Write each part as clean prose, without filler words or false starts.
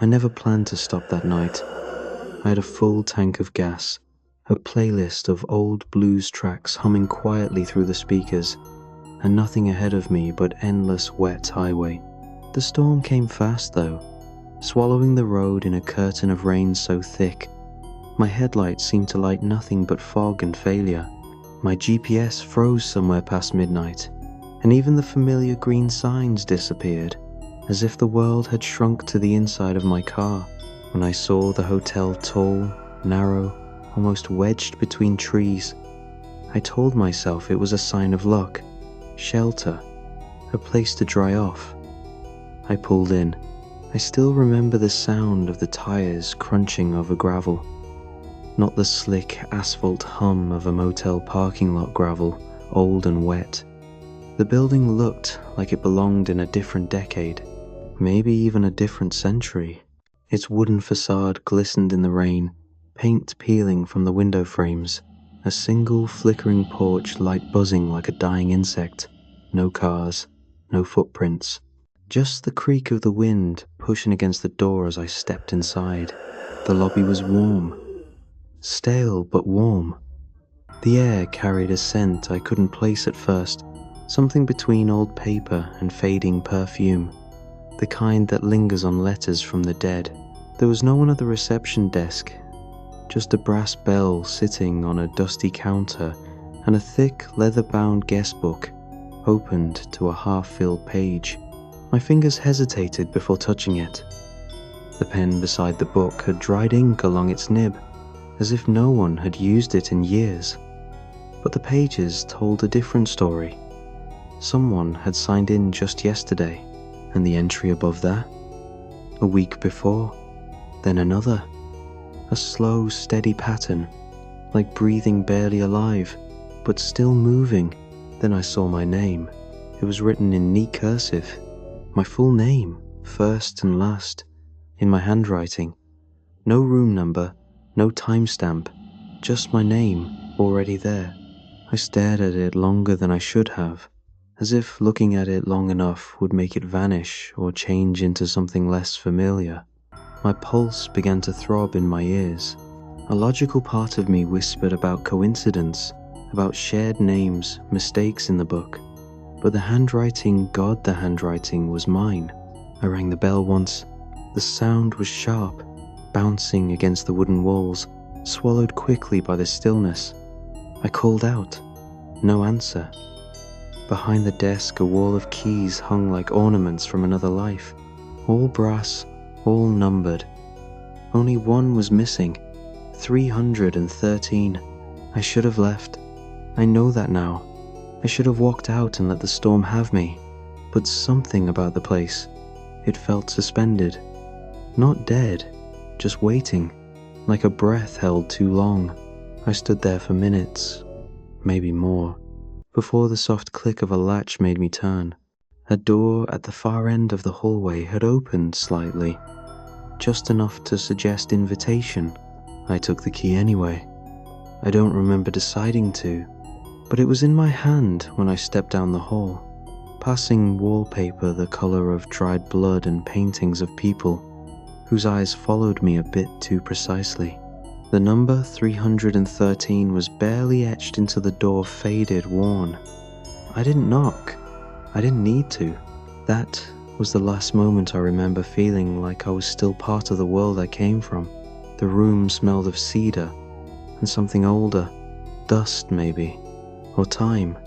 I never planned to stop that night. I had a full tank of gas, a playlist of old blues tracks humming quietly through the speakers, and nothing ahead of me but endless wet highway. The storm came fast though, swallowing the road in a curtain of rain so thick. My headlights seemed to light nothing but fog and failure. My GPS froze somewhere past midnight, and even the familiar green signs disappeared, as if the world had shrunk to the inside of my car. When I saw the hotel tall, narrow, almost wedged between trees, I told myself it was a sign of luck, shelter, a place to dry off. I pulled in. I still remember the sound of the tires crunching over gravel, not the slick asphalt hum of a motel parking lot gravel, old and wet. The building looked like it belonged in a different decade, maybe even a different century. Its wooden facade glistened in the rain, paint peeling from the window frames, a single flickering porch light buzzing like a dying insect. No cars, no footprints, just the creak of the wind pushing against the door as I stepped inside. The lobby was warm, stale but warm. The air carried a scent I couldn't place at first, something between old paper and fading perfume, the kind that lingers on letters from the dead. There was no one at the reception desk, just a brass bell sitting on a dusty counter and a thick leather-bound guestbook opened to a half-filled page. My fingers hesitated before touching it. The pen beside the book had dried ink along its nib, as if no one had used it in years. But the pages told a different story. Someone had signed in just yesterday, and the entry above that, a week before, then another. A slow, steady pattern, like breathing barely alive, but still moving. Then I saw my name. It was written in neat cursive, my full name, first and last, in my handwriting. No room number, no timestamp, just my name, already there. I stared at it longer than I should have, as if looking at it long enough would make it vanish or change into something less familiar. My pulse began to throb in my ears. A logical part of me whispered about coincidence, about shared names, mistakes in the book. But the handwriting, God, the handwriting was mine. I rang the bell once. The sound was sharp, bouncing against the wooden walls, swallowed quickly by the stillness. I called out. No answer. Behind the desk, a wall of keys hung like ornaments from another life, all brass, all numbered. Only one was missing, 313. I should have left. I know that now. I should have walked out and let the storm have me. But something about the place, it felt suspended. Not dead, just waiting, like a breath held too long. I stood there for minutes, maybe more, before the soft click of a latch made me turn. A door at the far end of the hallway had opened slightly, just enough to suggest invitation. I took the key anyway. I don't remember deciding to, but it was in my hand when I stepped down the hall, passing wallpaper the color of dried blood and paintings of people whose eyes followed me a bit too precisely. The number 313 was barely etched into the door, faded, worn. I didn't knock. I didn't need to. That was the last moment I remember feeling like I was still part of the world I came from. The room smelled of cedar and something older, dust maybe, or time.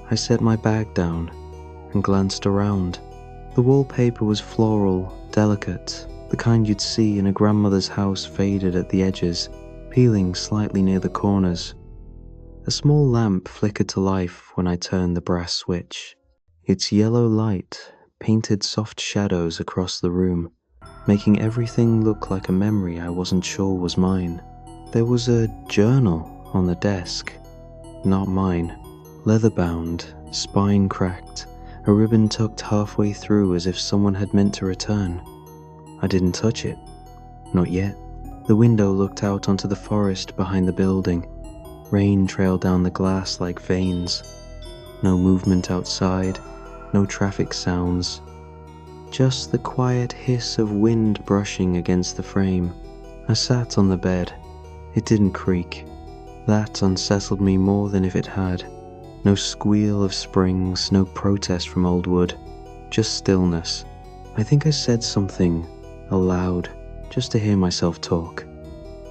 I set my bag down and glanced around. The wallpaper was floral, delicate, the kind you'd see in a grandmother's house, faded at the edges, peeling slightly near the corners. A small lamp flickered to life when I turned the brass switch. Its yellow light painted soft shadows across the room, making everything look like a memory I wasn't sure was mine. There was a journal on the desk, not mine, leather-bound, spine cracked, a ribbon tucked halfway through as if someone had meant to return. I didn't touch it, not yet. The window looked out onto the forest behind the building. Rain trailed down the glass like veins. No movement outside, no traffic sounds. just the quiet hiss of wind brushing against the frame. I sat on the bed. It didn't creak. That unsettled me more than if it had. No squeal of springs, no protest from old wood, just stillness. I think I said something aloud, just to hear myself talk.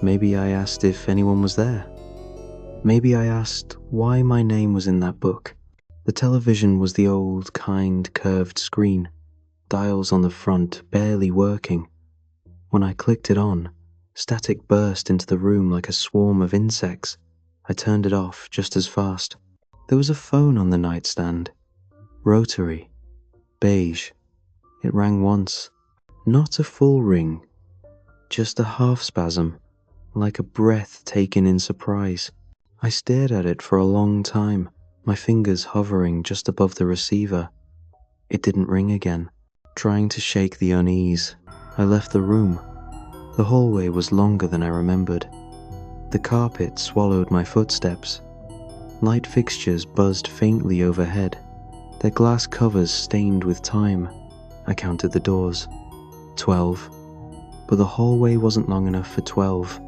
Maybe I asked if anyone was there. Maybe I asked why my name was in that book. The television was the old, kind, curved screen, dials on the front barely working. When I clicked it on, static burst into the room like a swarm of insects. I turned it off just as fast. There was a phone on the nightstand. Rotary. Beige. It rang once. Not a full ring. Just a half spasm, like a breath taken in surprise. I stared at it for a long time, my fingers hovering just above the receiver. It didn't ring again. Trying to shake the unease, I left the room. The hallway was longer than I remembered. The carpet swallowed my footsteps. Light fixtures buzzed faintly overhead, their glass covers stained with time. I counted the doors. 12. But the hallway wasn't long enough for 12.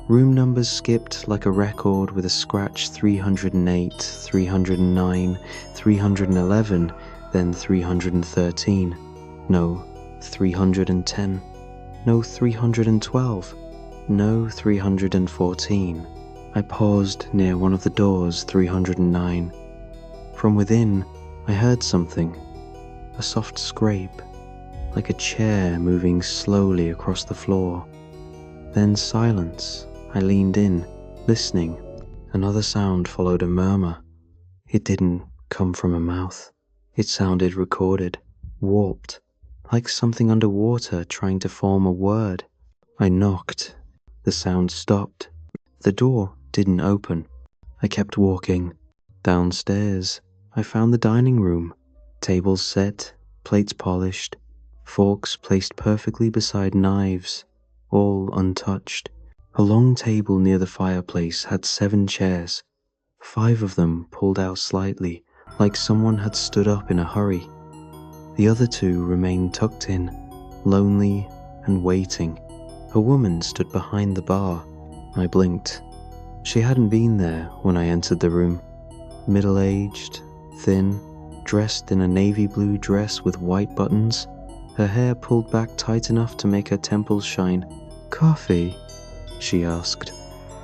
Room numbers skipped like a record with a scratch 308, 309, 311, then 313. No, 310. No, 312. No, 314. I paused near one of the doors, 309. From within, I heard something. A soft scrape, like a chair moving slowly across the floor. Then silence. I leaned in, listening. Another sound followed a murmur. It didn't come from a mouth. It sounded recorded, warped, like something underwater trying to form a word. I knocked. The sound stopped. The door didn't open. I kept walking. Downstairs, I found the dining room. Tables set, plates polished, forks placed perfectly beside knives, all untouched. A long table near the fireplace had 7 chairs, 5 of them pulled out slightly, like someone had stood up in a hurry. The other 2 remained tucked in, lonely and waiting. A woman stood behind the bar. I blinked. She hadn't been there when I entered the room. Middle-aged, thin, dressed in a navy blue dress with white buttons, her hair pulled back tight enough to make her temples shine. "Coffee?" she asked,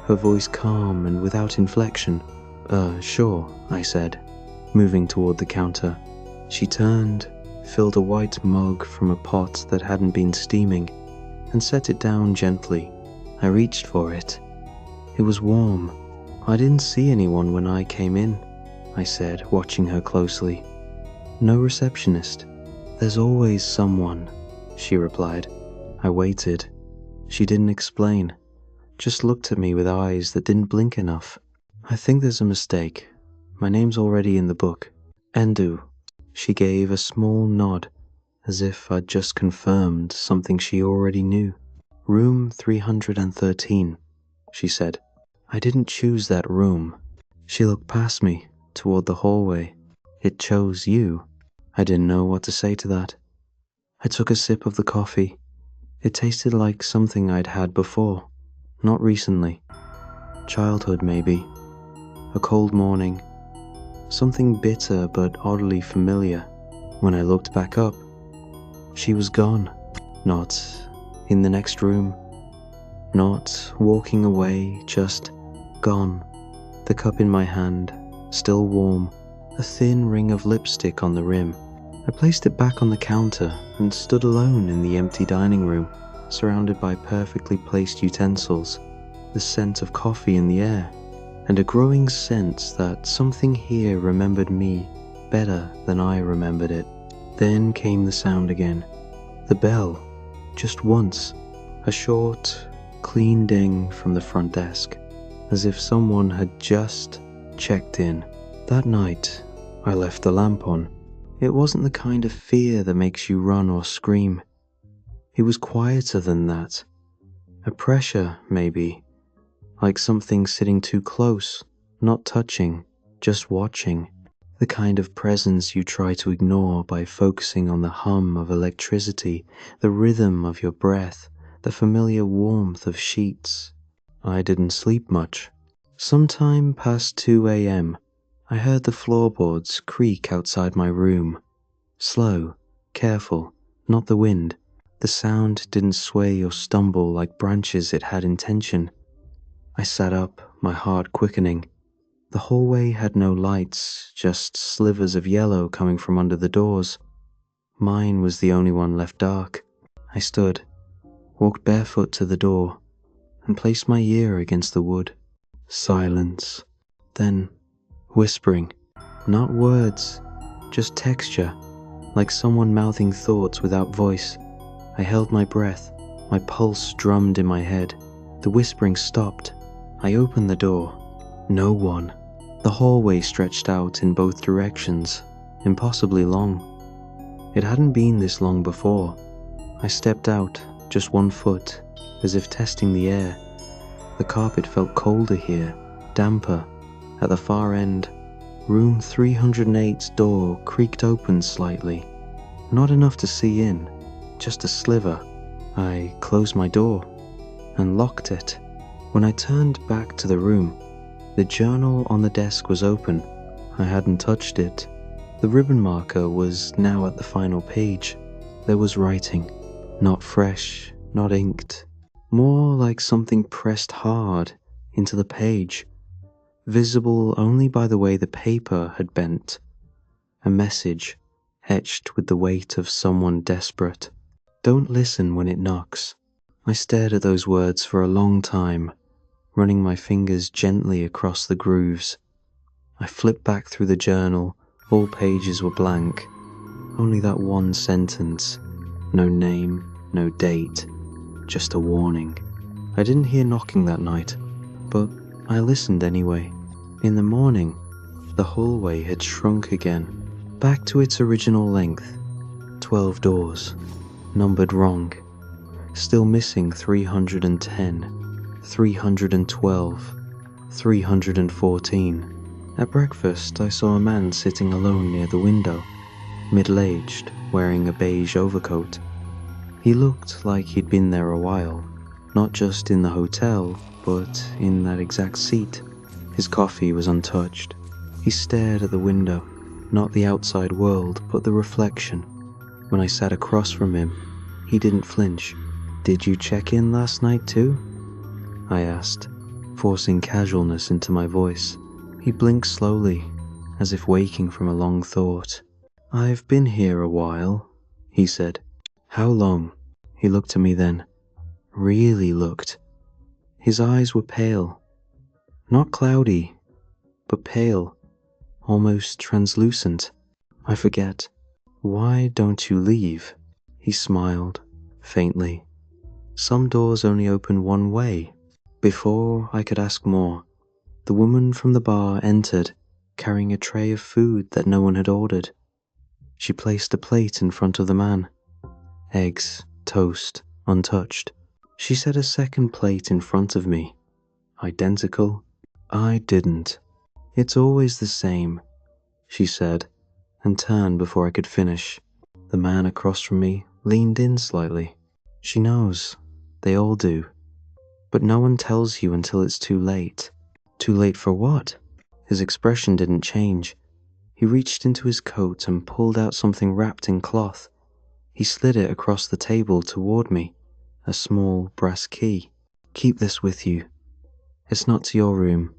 her voice calm and without inflection. Sure," I said, moving toward the counter. She turned, filled a white mug from a pot that hadn't been steaming, and set it down gently. I reached for it. It was warm. "I didn't see anyone when I came in," I said, watching her closely. "No receptionist." "There's always someone," she replied. I waited. She didn't explain, just looked at me with eyes that didn't blink enough. "I think there's a mistake. My name's already in the book. Endu." She gave a small nod, as if I'd just confirmed something she already knew. "Room 313, she said. "I didn't choose that room." She looked past me, toward the hallway. "It chose you." I didn't know what to say to that. I took a sip of the coffee. It tasted like something I'd had before, not recently. Childhood, maybe. A cold morning. Something bitter but oddly familiar. When I looked back up, she was gone. Not in the next room. Not walking away, just gone. The cup in my hand, still warm, a thin ring of lipstick on the rim. I placed it back on the counter and stood alone in the empty dining room, surrounded by perfectly placed utensils, the scent of coffee in the air, and a growing sense that something here remembered me better than I remembered it. Then came the sound again. The bell, just once, a short, clean ding from the front desk, as if someone had just checked in. That night, I left the lamp on. It wasn't the kind of fear that makes you run or scream. It was quieter than that. A pressure, maybe, like something sitting too close, not touching, just watching. The kind of presence you try to ignore by focusing on the hum of electricity, the rhythm of your breath, the familiar warmth of sheets. I didn't sleep much. Sometime past 2 a.m., I heard the floorboards creak outside my room. Slow, careful, not the wind. The sound didn't sway or stumble like branches it had intention. I sat up, my heart quickening. The hallway had no lights, just slivers of yellow coming from under the doors. Mine was the only one left dark. I stood, walked barefoot to the door, and placed my ear against the wood. Silence. Then, whispering. Not words, just texture, like someone mouthing thoughts without voice. I held my breath, my pulse drummed in my head. The whispering stopped. I opened the door. No one. The hallway stretched out in both directions, impossibly long. It hadn't been this long before. I stepped out, just 1 foot, as if testing the air. The carpet felt colder here, damper. At the far end, room 308's door creaked open slightly. Not enough to see in, just a sliver. I closed my door and locked it. When I turned back to the room, the journal on the desk was open. I hadn't touched it. The ribbon marker was now at the final page. There was writing, not fresh, not inked, more like something pressed hard into the page, visible only by the way the paper had bent. A message, etched with the weight of someone desperate. Don't listen when it knocks. I stared at those words for a long time, running my fingers gently across the grooves. I flipped back through the journal. All pages were blank. Only that one sentence. No name, no date, just a warning. I didn't hear knocking that night, but I listened anyway. In the morning, the hallway had shrunk again, back to its original length. 12 doors, numbered wrong. Still missing 310. 312, 314. At breakfast, I saw a man sitting alone near the window, middle-aged, wearing a beige overcoat. He looked like he'd been there a while, not just in the hotel, but in that exact seat. His coffee was untouched. He stared at the window, not the outside world, but the reflection. When I sat across from him, he didn't flinch. "Did you check in last night too?" I asked, forcing casualness into my voice. He blinked slowly, as if waking from a long thought. "I've been here a while," he said. "How long?" He looked at me then. Really looked. His eyes were pale. Not cloudy, but pale, almost translucent. "I forget. Why don't you leave?" He smiled, faintly. "Some doors only open one way." Before I could ask more, the woman from the bar entered, carrying a tray of food that no one had ordered. She placed a plate in front of the man. Eggs, toast, untouched. She set a second plate in front of me. Identical. I didn't. "It's always the same," she said, and turned before I could finish. The man across from me leaned in slightly. "She knows. They all do. But no one tells you until it's too late." "Too late for what?" His expression didn't change. He reached into his coat and pulled out something wrapped in cloth. He slid it across the table toward me, a small brass key. "Keep this with you. It's not to your room.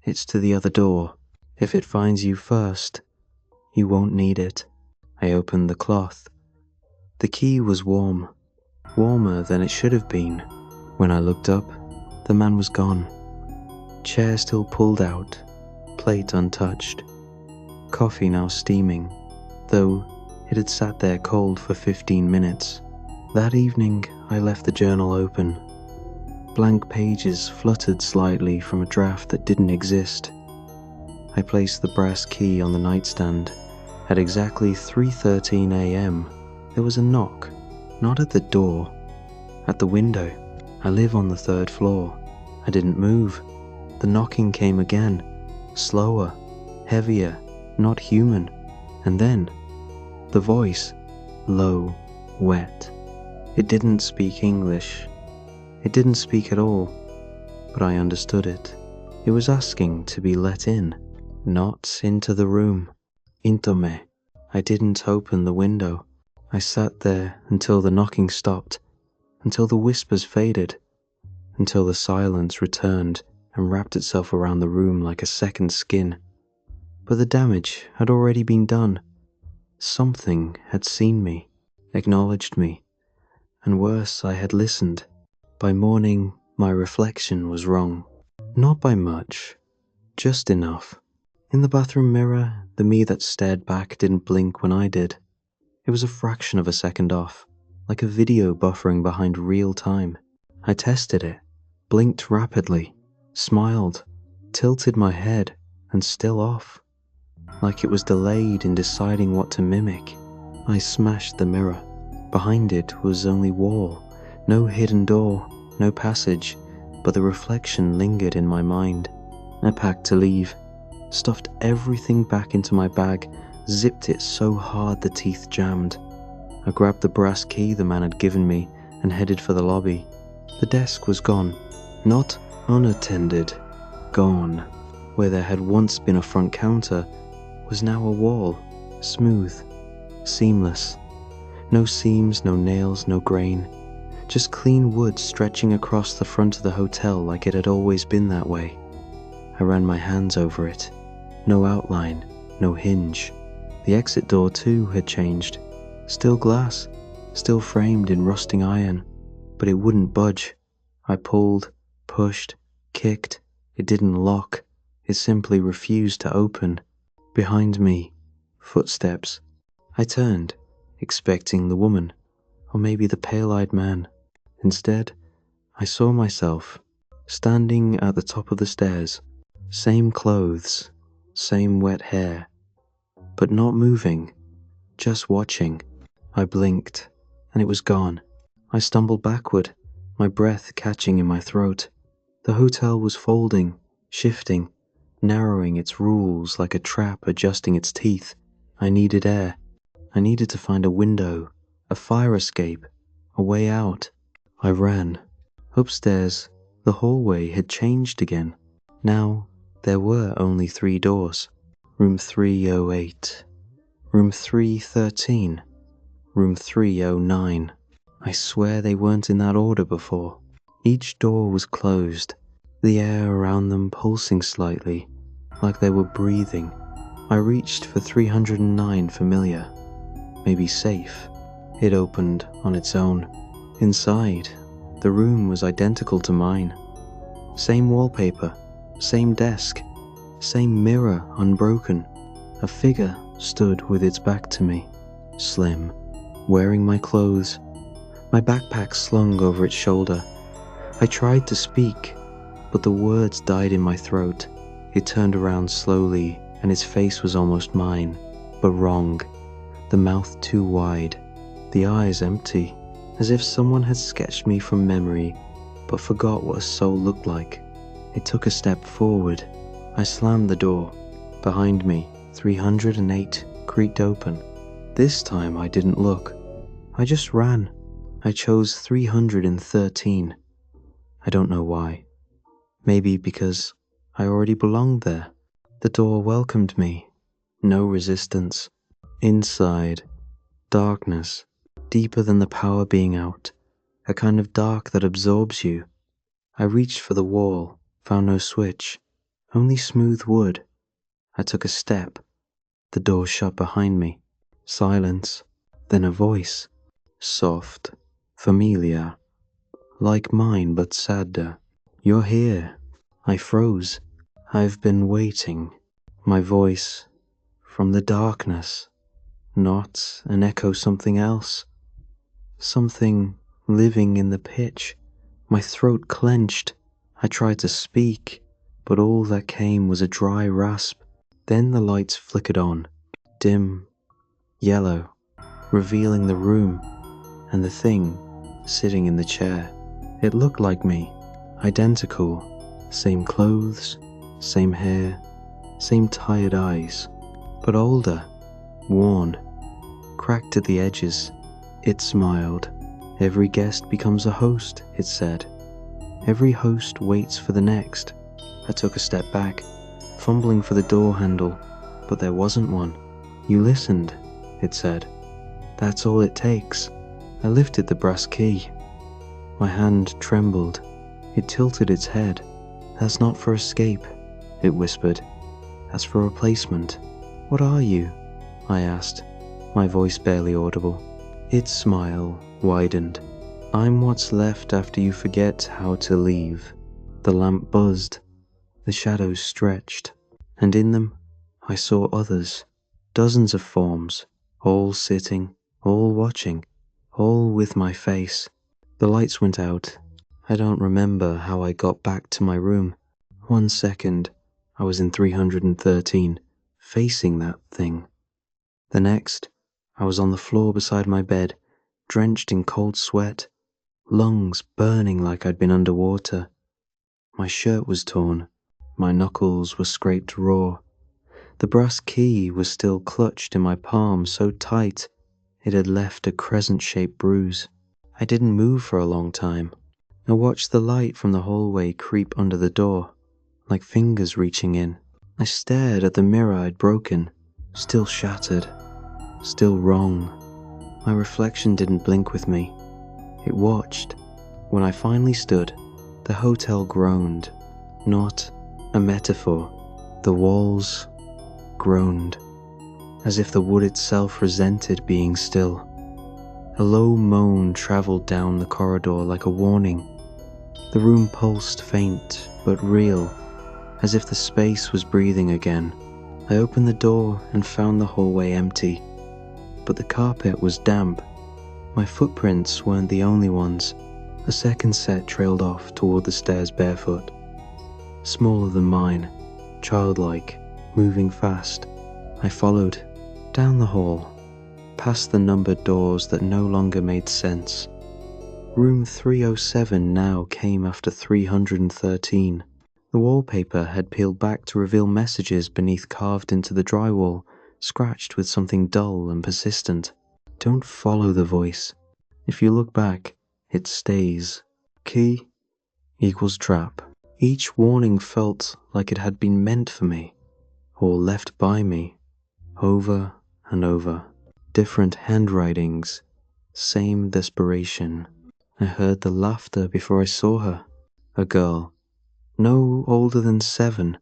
It's to the other door. If it finds you first, you won't need it." I opened the cloth. The key was warm, warmer than it should have been. When I looked up, the man was gone. Chair still pulled out, plate untouched. Coffee now steaming, though it had sat there cold for 15 minutes. That evening, I left the journal open. Blank pages fluttered slightly from a draft that didn't exist. I placed the brass key on the nightstand. At exactly 3:13 a.m., there was a knock, not at the door, at the window. I live on the 3rd floor. I didn't move. The knocking came again, slower, heavier, not human. And then, the voice, low, wet. It didn't speak English. It didn't speak at all, but I understood it. It was asking to be let in, not into the room. Into me. I didn't open the window. I sat there until the knocking stopped, until the whispers faded, until the silence returned and wrapped itself around the room like a second skin. But the damage had already been done. Something had seen me, acknowledged me, and worse, I had listened. By morning, my reflection was wrong. Not by much, just enough. In the bathroom mirror, the me that stared back didn't blink when I did. It was a fraction of a second off, like a video buffering behind real time. I tested it, blinked rapidly, smiled, tilted my head, and still off. Like it was delayed in deciding what to mimic. I smashed the mirror. Behind it was only wall, no hidden door, no passage, but the reflection lingered in my mind. I packed to leave, stuffed everything back into my bag, zipped it so hard the teeth jammed. I grabbed the brass key the man had given me and headed for the lobby. The desk was gone, not unattended, gone. Where there had once been a front counter was now a wall, smooth, seamless. No seams, no nails, no grain. Just clean wood stretching across the front of the hotel like it had always been that way. I ran my hands over it. No outline, no hinge. The exit door too had changed. Still glass, still framed in rusting iron, but it wouldn't budge. I pulled, pushed, kicked. It didn't lock. It simply refused to open. Behind me, footsteps. I turned, expecting the woman, or maybe the pale-eyed man. Instead, I saw myself, standing at the top of the stairs, same clothes, same wet hair, but not moving, just watching. I blinked, and it was gone. I stumbled backward, my breath catching in my throat. The hotel was folding, shifting, narrowing its rules like a trap adjusting its teeth. I needed air. I needed to find a window, a fire escape, a way out. I ran. Upstairs, the hallway had changed again. Now, there were only 3 doors. Room 308, room 313, room 309. I swear they weren't in that order before. Each door was closed, the air around them pulsing slightly, like they were breathing. I reached for 309 familiar, maybe safe. It opened on its own. Inside, the room was identical to mine. Same wallpaper, same desk, same mirror unbroken. A figure stood with its back to me, slim, wearing my clothes, my backpack slung over its shoulder. I tried to speak, but the words died in my throat. It turned around slowly, and its face was almost mine, but wrong. The mouth too wide, the eyes empty, as if someone had sketched me from memory, but forgot what a soul looked like. It took a step forward. I slammed the door. Behind me, 308 creaked open. This time I didn't look. I just ran. I chose 313. I don't know why. Maybe because I already belonged there. The door welcomed me. No resistance. Inside, darkness, deeper than the power being out. A kind of dark that absorbs you. I reached for the wall, found no switch, only smooth wood. I took a step. The door shut behind me. Silence. Then a voice. Soft, familiar, like mine but sadder. You're here. I froze. I've been waiting. My voice, from the darkness, not an echo, something else. Something living in the pitch. My throat clenched. I tried to speak, but all that came was a dry rasp. Then the lights flickered on, dim, yellow, revealing the room, and the thing sitting in the chair. It looked like me, identical, same clothes, same hair, same tired eyes, but older, worn, cracked at the edges. It smiled. Every guest becomes a host, it said. Every host waits for the next. I took a step back, fumbling for the door handle, but there wasn't one. You listened, it said. That's all it takes. I lifted the brass key. My hand trembled. It tilted its head. That's not for escape, it whispered. That's for replacement. What are you? I asked, my voice barely audible. Its smile widened. I'm what's left after you forget how to leave. The lamp buzzed. The shadows stretched. And in them, I saw others. Dozens of forms, all sitting, all watching, all with my face. The lights went out. I don't remember how I got back to my room. 1 second, I was in 313, facing that thing. The next, I was on the floor beside my bed, drenched in cold sweat, lungs burning like I'd been underwater. My shirt was torn. My knuckles were scraped raw. The brass key was still clutched in my palm so tight it had left a crescent-shaped bruise. I didn't move for a long time. I watched the light from the hallway creep under the door, like fingers reaching in. I stared at the mirror I'd broken, still shattered, still wrong. My reflection didn't blink with me. It watched. When I finally stood, the hotel groaned. Not a metaphor. The walls groaned, as if the wood itself resented being still. A low moan traveled down the corridor like a warning. The room pulsed faint but real, as if the space was breathing again. I opened the door and found the hallway empty, but the carpet was damp. My footprints weren't the only ones. A second set trailed off toward the stairs barefoot. Smaller than mine, childlike, moving fast. I followed, down the hall, past the numbered doors that no longer made sense. Room 307 now came after 313. The wallpaper had peeled back to reveal messages beneath carved into the drywall, scratched with something dull and persistent. Don't follow the voice. If you look back, it stays. Key equals trap. Each warning felt like it had been meant for me, or left by me, over and over. Different handwritings, same desperation. I heard the laughter before I saw her. A girl, no older than 7,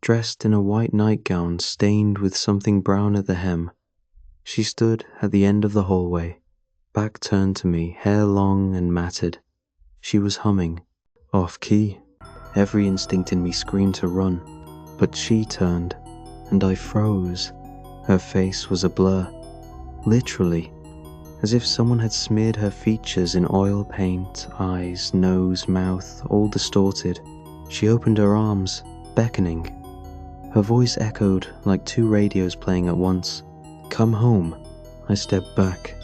dressed in a white nightgown stained with something brown at the hem. She stood at the end of the hallway, back turned to me, hair long and matted. She was humming, off key. Every instinct in me screamed to run, but she turned, and I froze. Her face was a blur, literally, as if someone had smeared her features in oil paint, eyes, nose, mouth, all distorted. She opened her arms, beckoning. Her voice echoed like 2 radios playing at once. Come home. I stepped back.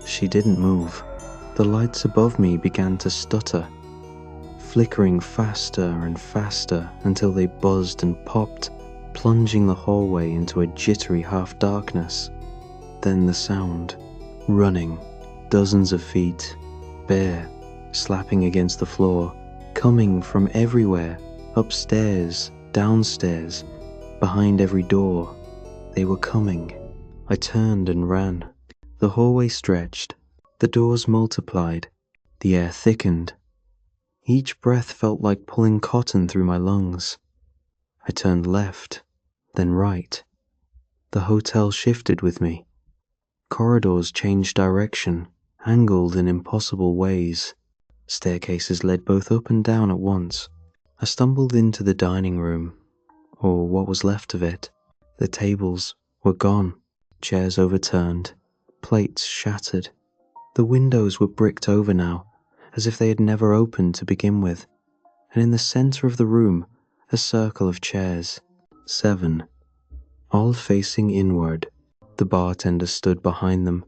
She didn't move. The lights above me began to stutter, flickering faster and faster until they buzzed and popped, plunging the hallway into a jittery half-darkness. Then the sound. Running. Dozens of feet. Bare. Slapping against the floor. Coming from everywhere. Upstairs. Downstairs. Behind every door. They were coming. I turned and ran. The hallway stretched. The doors multiplied. The air thickened. Each breath felt like pulling cotton through my lungs. I turned left, then right. The hotel shifted with me. Corridors changed direction, angled in impossible ways. Staircases led both up and down at once. I stumbled into the dining room, or what was left of it. The tables were gone, chairs overturned, plates shattered. The windows were bricked over now, as if they had never opened to begin with, and in the center of the room, a circle of chairs, 7, all facing inward. The bartender stood behind them.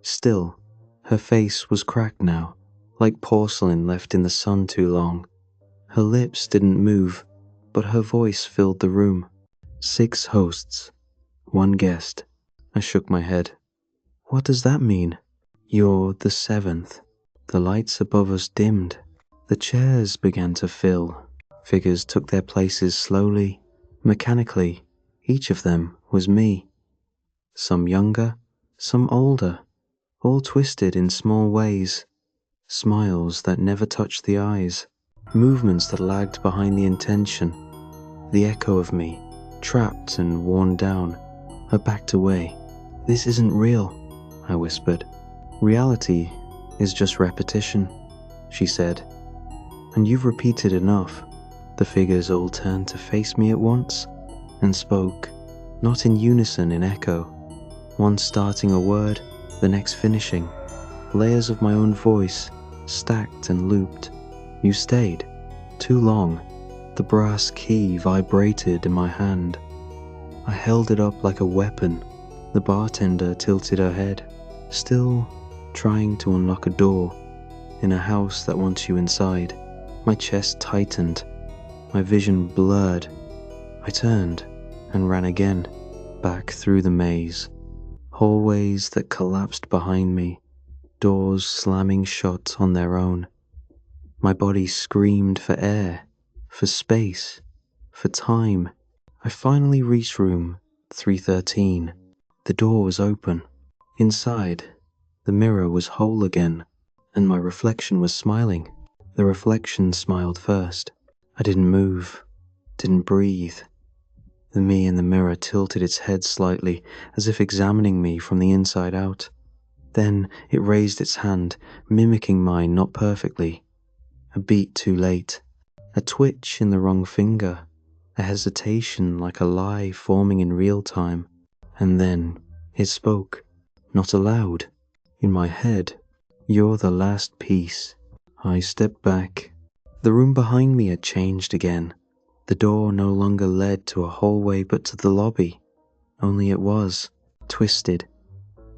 Still, her face was cracked now, like porcelain left in the sun too long. Her lips didn't move, but her voice filled the room. 6 hosts, One guest. I shook my head. What does that mean? You're the seventh. The lights above us dimmed. The chairs began to fill. Figures took their places slowly, mechanically. Each of them was me. Some younger, some older, all twisted in small ways. Smiles that never touched the eyes. Movements that lagged behind the intention. The echo of me, trapped and worn down. I backed away. This isn't real, I whispered. Reality is just repetition, she said. And you've repeated enough. The figures all turned to face me at once and spoke, not in unison, in echo. One starting a word, the next finishing. Layers of my own voice, stacked and looped. You stayed. Too long. The brass key vibrated in my hand. I held it up like a weapon. The bartender tilted her head, still trying to unlock a door in a house that wants you inside. My chest tightened, my vision blurred. I turned and ran again, back through the maze. Hallways that collapsed behind me, doors slamming shut on their own. My body screamed for air, for space, for time. I finally reached room 313. The door was open. Inside, the mirror was whole again, and my reflection was smiling. The reflection smiled first. I didn't move, didn't breathe. The me in the mirror tilted its head slightly, as if examining me from the inside out. Then it raised its hand, mimicking mine not perfectly. A beat too late, a twitch in the wrong finger, a hesitation like a lie forming in real time. And then it spoke, not aloud, in my head. You're the last piece. I stepped back. The room behind me had changed again. The door no longer led to a hallway but to the lobby. Only it was twisted,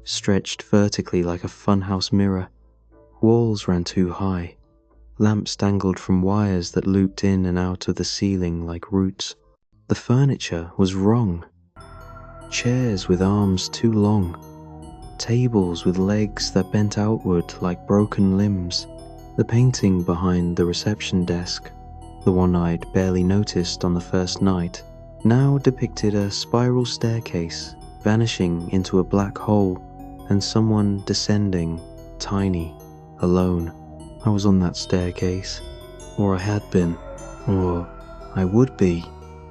stretched vertically like a funhouse mirror. Walls ran too high. Lamps dangled from wires that looped in and out of the ceiling like roots. The furniture was wrong. Chairs with arms too long. Tables with legs that bent outward like broken limbs. The painting behind the reception desk, the one I'd barely noticed on the first night, now depicted a spiral staircase vanishing into a black hole and someone descending, tiny, alone. I was on that staircase, or I had been, or I would be.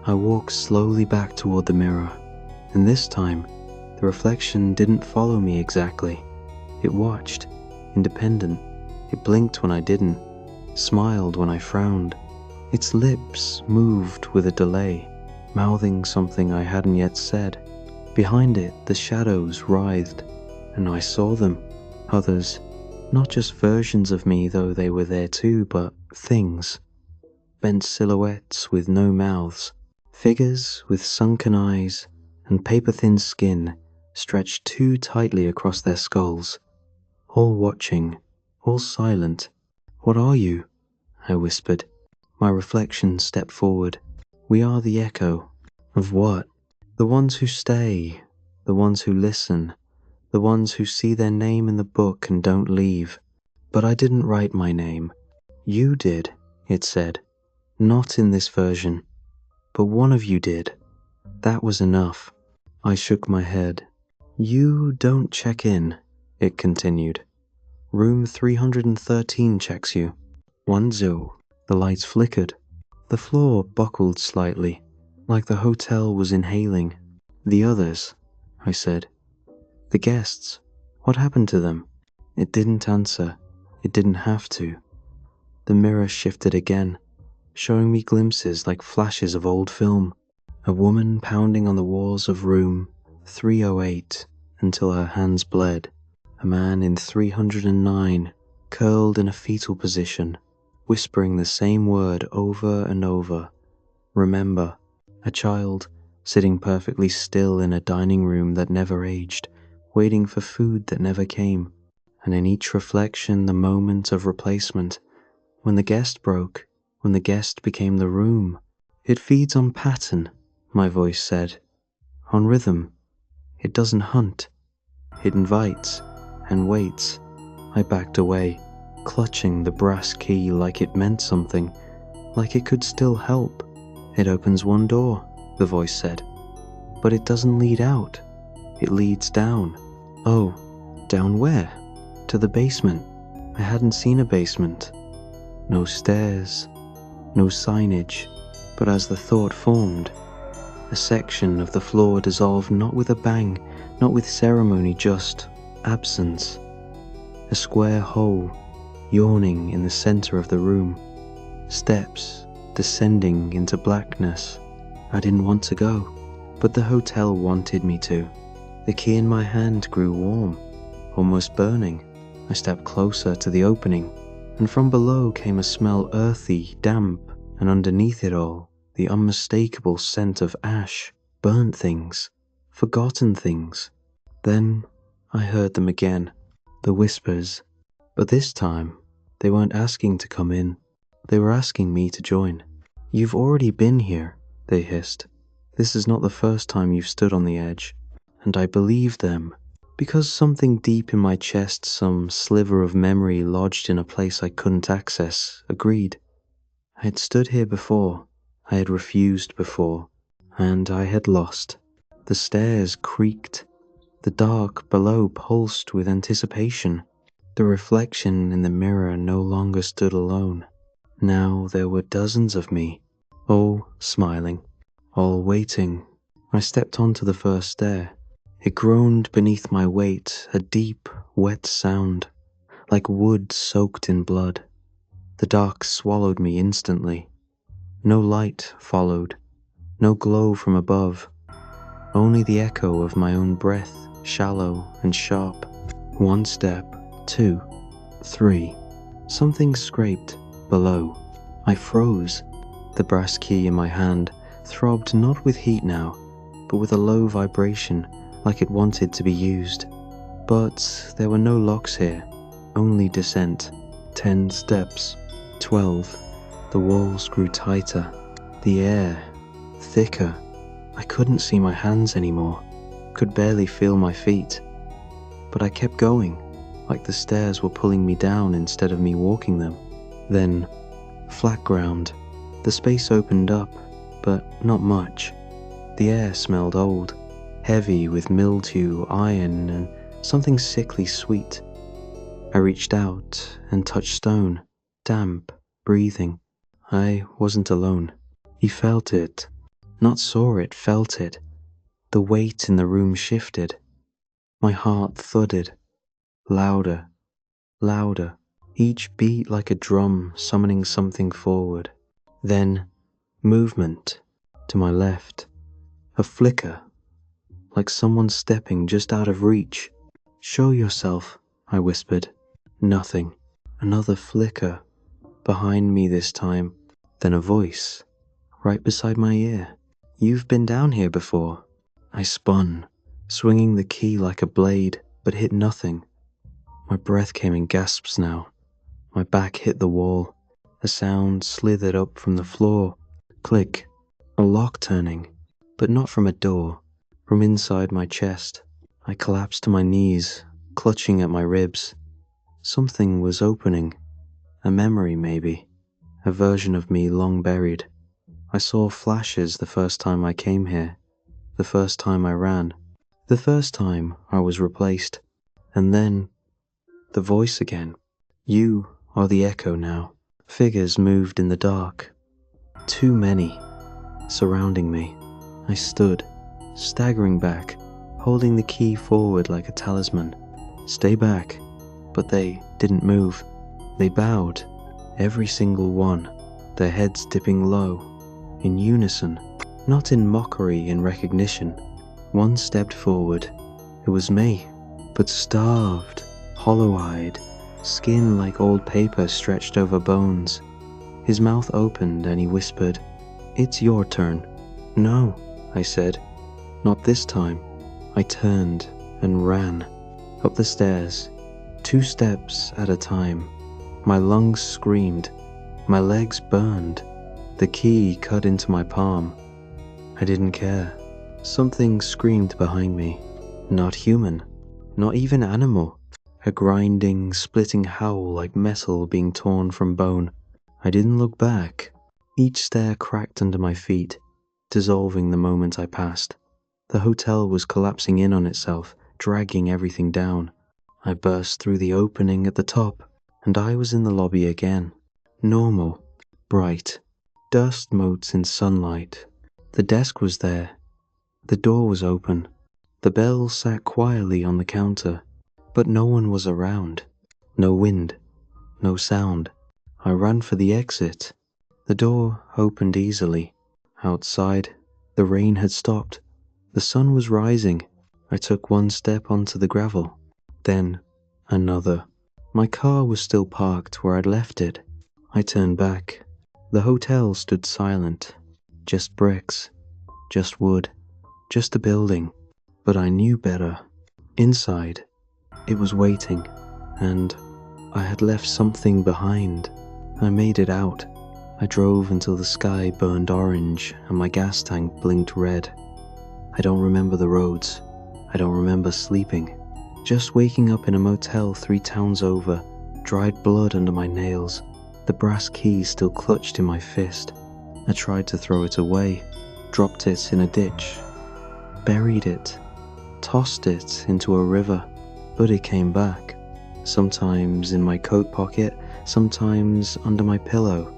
I walked slowly back toward the mirror, and this time, the reflection didn't follow me exactly. It watched, independent. It blinked when I didn't, smiled when I frowned. Its lips moved with a delay, mouthing something I hadn't yet said. Behind it, the shadows writhed, and I saw them. Others, not just versions of me, though they were there too, but things. Bent silhouettes with no mouths, figures with sunken eyes, and paper-thin skin stretched too tightly across their skulls. All watching, all silent. What are you? I whispered. My reflection stepped forward. We are the echo. Of what? The ones who stay, the ones who listen, the ones who see their name in the book and don't leave. But I didn't write my name. You did, it said. Not in this version. But one of you did. That was enough. I shook my head. You don't check in, it continued. Room 313 checks you. 10. The lights flickered. The floor buckled slightly, like the hotel was inhaling. The others, I said. The guests, what happened to them? It didn't answer. It didn't have to. The mirror shifted again, showing me glimpses like flashes of old film. A woman pounding on the walls of room 308 until her hands bled. A man in 309, curled in a fetal position, whispering the same word over and over. Remember. A child sitting perfectly still in a dining room that never aged, waiting for food that never came. And in each reflection the moment of replacement. When the guest broke, when the guest became the room. It feeds on pattern, my voice said. On rhythm, It doesn't hunt. It invites and waits. I backed away, clutching the brass key like it meant something, like it could still help. It opens one door, the voice said. But it doesn't lead out. It leads down. Oh, down where? To the basement. I hadn't seen a basement. No stairs, no signage, but as the thought formed, a section of the floor dissolved not with a bang, not with ceremony, just absence. A square hole, yawning in the center of the room. Steps descending into blackness. I didn't want to go, but the hotel wanted me to. The key in my hand grew warm, almost burning. I stepped closer to the opening, and from below came a smell earthy, damp, and underneath it all, the unmistakable scent of ash, burnt things, forgotten things. Then I heard them again, the whispers, but this time they weren't asking to come in. They were asking me to join. "You've already been here," they hissed. "This is not the first time you've stood on the edge." And I believed them, because something deep in my chest, some sliver of memory lodged in a place I couldn't access, agreed. I had stood here before, I had refused before, and I had lost. The stairs creaked, the dark below pulsed with anticipation. The reflection in the mirror no longer stood alone. Now there were dozens of me, all smiling, all waiting. I stepped onto the first stair. It groaned beneath my weight, a deep, wet sound, like wood soaked in blood. The dark swallowed me instantly. No light followed, no glow from above, only the echo of my own breath, shallow and sharp. One step, 2, 3. Something scraped below. I froze. The brass key in my hand throbbed not with heat now, but with a low vibration, like it wanted to be used. But there were no locks here, only descent. 10 steps, 12. The walls grew tighter, the air thicker. I couldn't see my hands anymore, could barely feel my feet. But I kept going, like the stairs were pulling me down instead of me walking them. Then, flat ground. The space opened up, but not much. The air smelled old, heavy with mildew, iron, and something sickly sweet. I reached out and touched stone, damp, breathing. I wasn't alone. He felt it, not saw it, felt it. The weight in the room shifted. My heart thudded, louder, louder, each beat like a drum summoning something forward. Then, movement to my left, a flicker, like someone stepping just out of reach. "Show yourself," I whispered. Nothing. Another flicker, behind me this time. Then a voice, right beside my ear. "You've been down here before." I spun, swinging the key like a blade, but hit nothing. My breath came in gasps now. My back hit the wall. A sound slithered up from the floor. Click. A lock turning, but not from a door. From inside my chest. I collapsed to my knees, clutching at my ribs. Something was opening. A memory, maybe. A version of me long buried. I saw flashes the first time I came here. The first time I ran. The first time I was replaced. And then, the voice again. "You are the echo now." Figures moved in the dark. Too many, surrounding me. I stood, staggering back, holding the key forward like a talisman. "Stay back." But they didn't move. They bowed, every single one, their heads dipping low, in unison, not in mockery, in recognition. One stepped forward. It was me, but starved, hollow-eyed, skin like old paper stretched over bones. His mouth opened and he whispered, "It's your turn." "No," I said. "Not this time." I turned and ran, up the stairs, 2 steps at a time. My lungs screamed, my legs burned, the key cut into my palm. I didn't care. Something screamed behind me. Not human, not even animal. A grinding, splitting howl like metal being torn from bone. I didn't look back. Each stair cracked under my feet, dissolving the moment I passed. The hotel was collapsing in on itself, dragging everything down. I burst through the opening at the top, and I was in the lobby again. Normal, bright, dust motes in sunlight. The desk was there. The door was open. The bell sat quietly on the counter, but no one was around. No wind, no sound. I ran for the exit. The door opened easily. Outside, the rain had stopped. The sun was rising. I took one step onto the gravel, then another. My car was still parked where I'd left it. I turned back. The hotel stood silent. Just bricks, just wood, just a building. But I knew better. Inside, it was waiting, and I had left something behind. I made it out. I drove until the sky burned orange and my gas tank blinked red. I don't remember the roads. I don't remember sleeping. Just waking up in a motel 3 towns over, dried blood under my nails, the brass key still clutched in my fist. I tried to throw it away, dropped it in a ditch, buried it, tossed it into a river, but it came back. Sometimes in my coat pocket, sometimes under my pillow,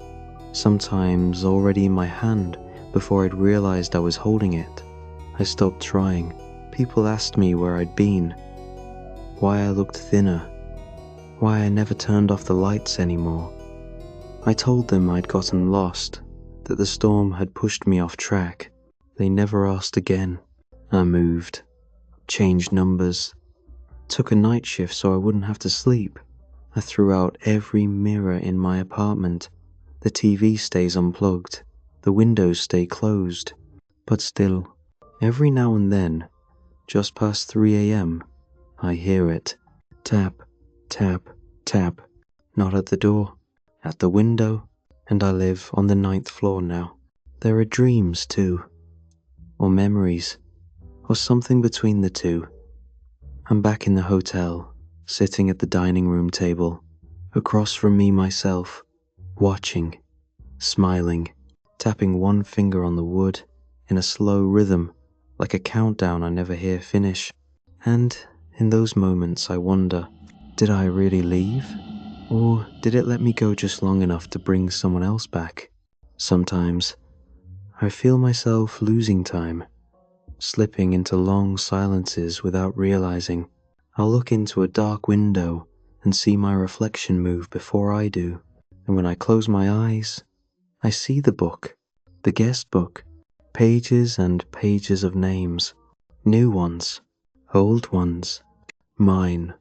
sometimes already in my hand before I'd realized I was holding it. I stopped trying. People asked me where I'd been, why I looked thinner, why I never turned off the lights anymore. I told them I'd gotten lost, that the storm had pushed me off track. They never asked again. I moved, changed numbers, took a night shift so I wouldn't have to sleep. I threw out every mirror in my apartment. The TV stays unplugged, the windows stay closed, but still, every now and then, just past 3 a.m., I hear it. Tap, tap, tap. Not at the door, at the window, and I live on the 9th floor now. There are dreams too, or memories, or something between the two. I'm back in the hotel, sitting at the dining room table, across from me myself, watching, smiling, tapping one finger on the wood in a slow rhythm, like a countdown I never hear finish. And in those moments I wonder, did I really leave? Or did it let me go just long enough to bring someone else back? Sometimes I feel myself losing time, slipping into long silences without realizing. I'll look into a dark window and see my reflection move before I do. And when I close my eyes, I see the book, the guest book, pages and pages of names, new ones, old ones, mine,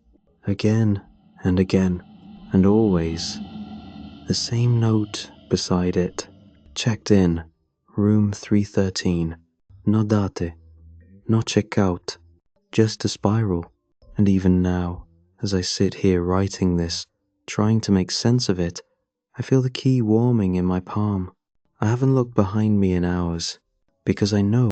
again and again, and always the same note beside it. Checked in, room 313, no date, no checkout, just a spiral. And even now, as I sit here writing this, trying to make sense of it, I feel the key warming in my palm. I haven't looked behind me in hours, because I know